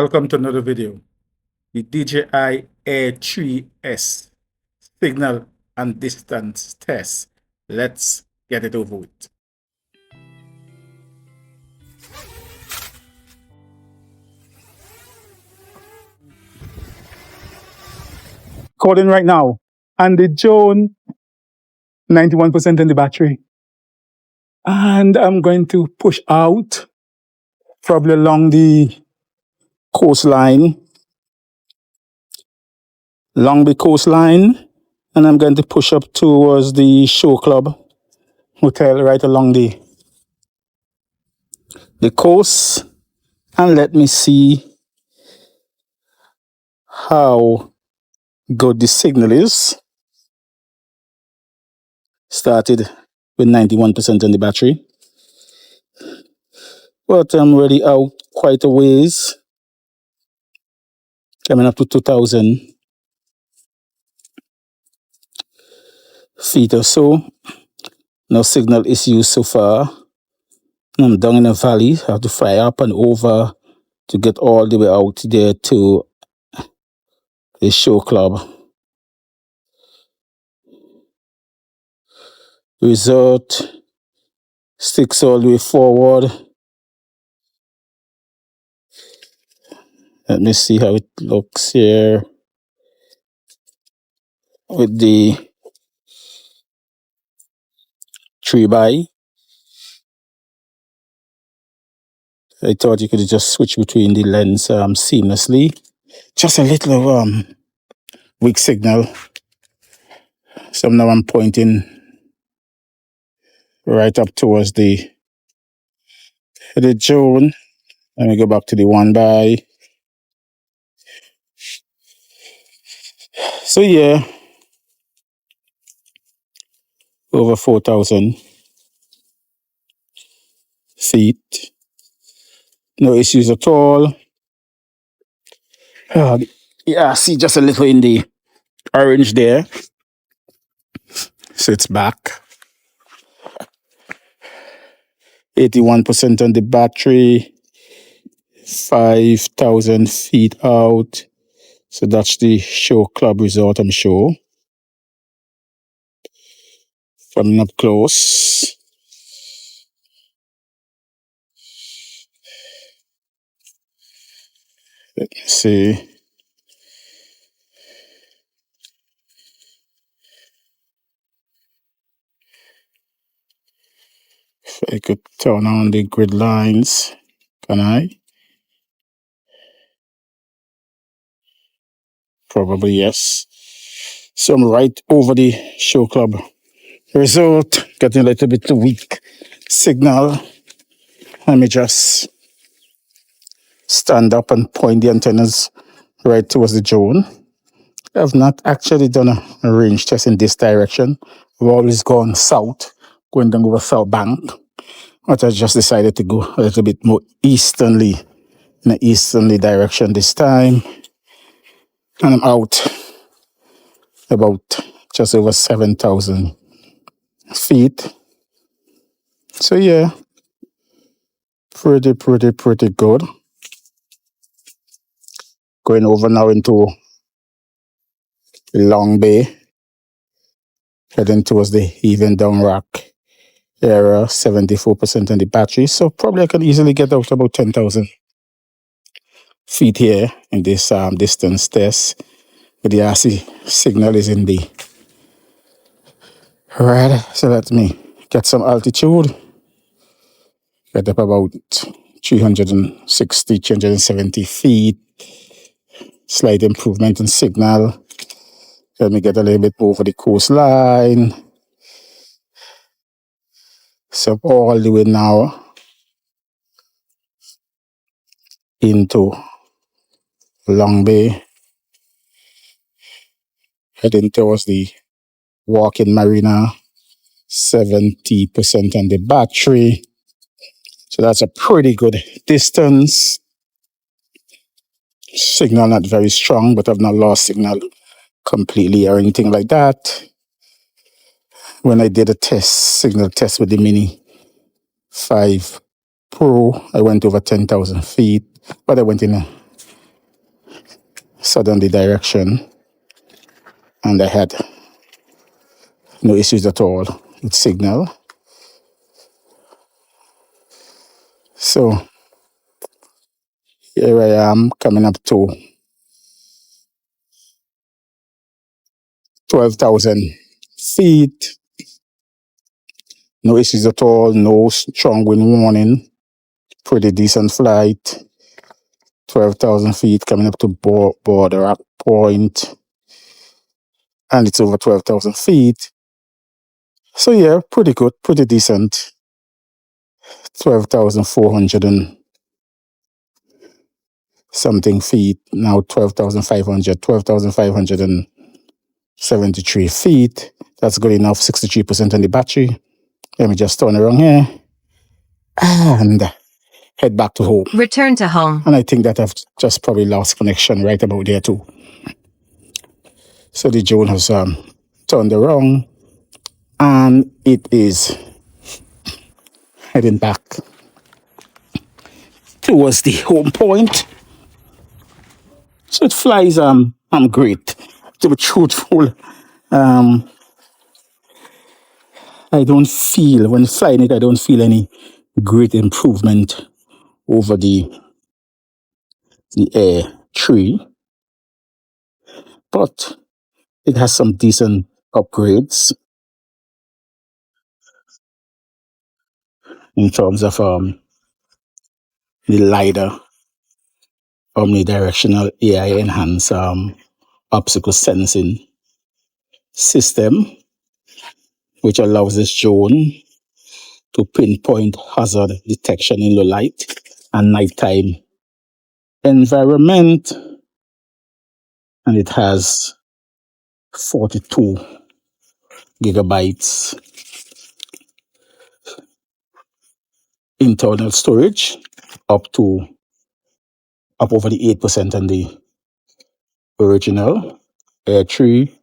Welcome to another video. The DJI Air 3S signal and distance test. Let's get it over with. Recording right now. And the drone, 91% in the battery. And I'm going to push out probably along the coastline. And I'm going to push up towards the show club hotel right along the coast, and let me see how good the signal is. Started with 91% on the battery, but I'm already out quite a ways, coming up to 2,000 feet or so. No signal is used so far. I'm down in a valley. I have to fly up and over to get all the way out there to the show club. Resort sticks all the way forward. Let me see how it looks here with the 3x. I thought you could just switch between the lens seamlessly. Just a little weak signal. So now I'm pointing right up towards the drone. Let me go back to the 1x. So yeah, over 4,000 feet. No issues at all. Yeah, see just a little in the orange there. So it's back. 81% on the battery. 5,000 feet out. So that's the show club resort, I'm sure. Coming up close. Let me see. If I could turn on the grid lines, can I? Probably yes. So I'm right over the show club resort, getting a little bit weak signal. Let me just stand up and point the antennas right towards the drone. I've not actually done a range test in this direction. We've always gone south, going down over South Bank. But I just decided to go a little bit more easternly, in an easterly direction this time. And I'm out about just over 7,000 feet. So yeah, pretty good. Going over now into Long Bay, heading towards the Even Down Rock area, 74% on the battery. So probably I can easily get out about 10,000 feet here in this distance test. But the RC signal is in the red. So let me get some altitude. Get up about 360, 370 feet. Slight improvement in signal. Let me get a little bit over the coastline. So all the way now into Long Bay. Heading towards the walk-in marina. 70% on the battery. So that's a pretty good distance. Signal not very strong, but I've not lost signal completely or anything like that. When I did a signal test with the Mini 5 Pro, I went over 10,000 feet, but I went in southerly direction, and I had no issues at all with signal. So here I am coming up to 12,000 feet. No issues at all, no strong wind warning. Pretty decent flight. 12,000 feet coming up to border at point, and it's over 12,000 feet. So yeah, pretty good, pretty decent. 12,400 and something feet, now 12,500, 12,573 feet. That's good enough, 63% on the battery. Let me just turn around here and head back to home. Return to home. And I think that I've just probably lost connection right about there too. So the drone has turned around and it is heading back towards the home point. So it flies great. To be truthful, I don't feel, when flying it, I don't feel any great improvement over the Air 3, but it has some decent upgrades in terms of the LiDAR, omnidirectional AI enhanced obstacle sensing system, which allows this drone to pinpoint hazard detection in low light and nighttime environment. And it has 42 gigabytes internal storage, up over the 8% on the original Air 3.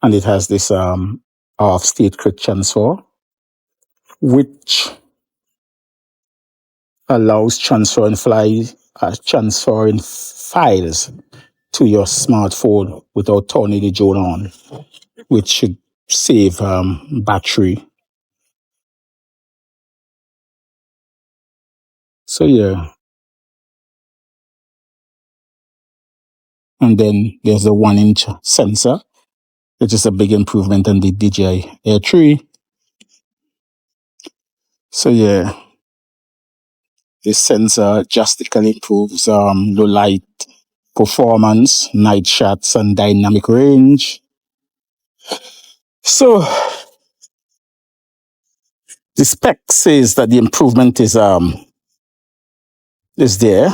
And it has this off-state quick transfer, which allows transferring files to your smartphone without turning the drone on, which should save battery. So yeah. And then there's the 1-inch sensor, which is a big improvement on the DJI Air 3. So yeah, this sensor drastically improves low light performance, night shots, and dynamic range. So the spec says that the improvement is there,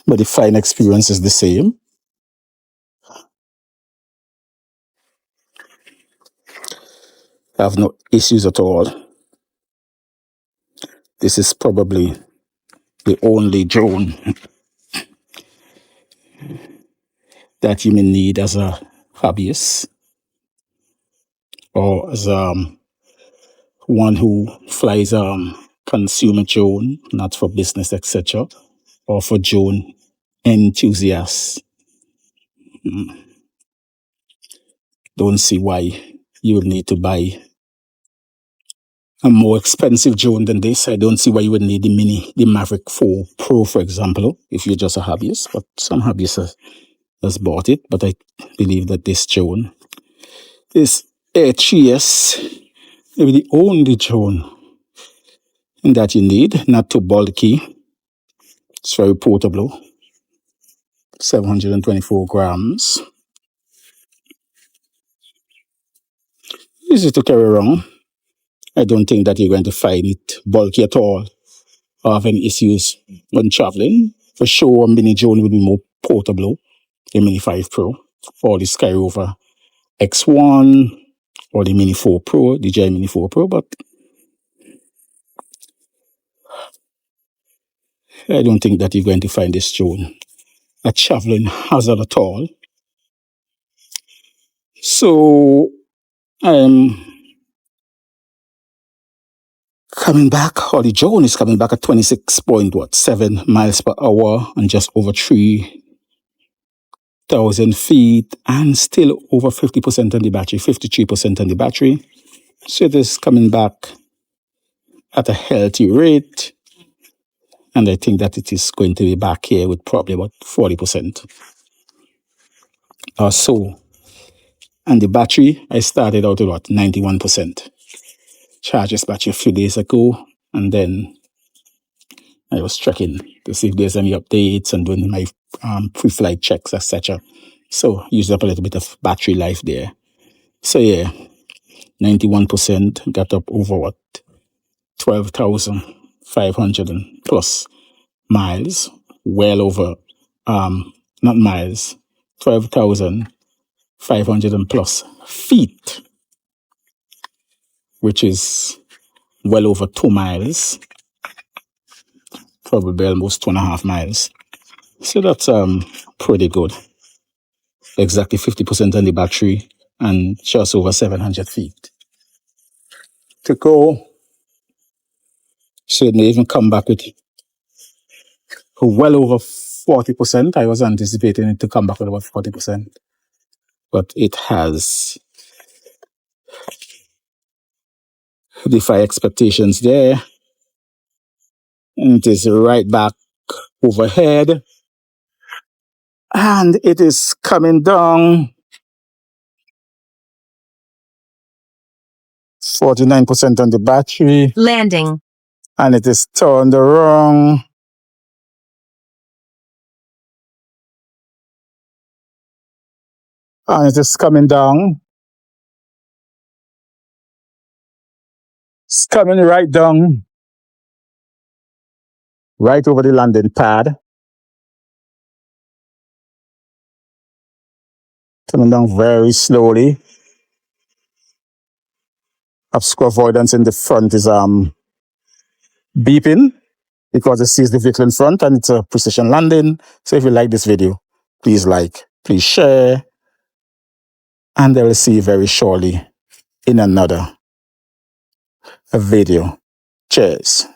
but the flying experience is the same. I have no issues at all. This is probably the only drone that you may need as a hobbyist or as one who flies consumer drone, not for business, etc., or for drone enthusiasts. Don't see why you would need to buy a more expensive drone than this. I don't see why you would need the Maverick 4 Pro, for example, if you're just a hobbyist. But some hobbyists has bought it. But I believe that this drone is Air 3S, maybe the only drone that you need, not too bulky. It's very portable, 724 grams. Easy to carry around. I don't think that you're going to find it bulky at all or have any issues when traveling. For sure, a mini drone will be more portable, the Mini 5 Pro, or the Skyrover X1, or the Mini 4 Pro, the DJI Mini 4 Pro, but I don't think that you're going to find this drone a traveling hazard at all. So I'm coming back, or the drone is coming back at 26.7 miles per hour and just over 3,000 feet, and still over 50% on the battery, 53% on the battery. So it is coming back at a healthy rate. And I think that it is going to be back here with probably about 40% or so. And the battery, I started out at what, 91%. Charged this battery a few days ago, and then I was checking to see if there's any updates and doing my pre-flight checks, etc. So used up a little bit of battery life there. So yeah, 91%, got up over what, 12,500 and plus miles, well over, not miles, 12,500 and plus feet, which is well over 2 miles, probably almost 2.5 miles. So that's pretty good. Exactly 50% on the battery and just over 700 feet to go. So it may even come back with well over 40%. I was anticipating it to come back with about 40%, but it has defied expectations there. And it is right back overhead. And it is coming down 49% on the battery. Landing. And it is turned around. And it is coming down. It's coming right down. Right over the landing pad. Coming down very slowly. Obstacle avoidance in the front is beeping because it sees the vehicle in front, and it's a precision landing. So if you like this video, please like, please share, and I will see you very shortly in another video. Cheers.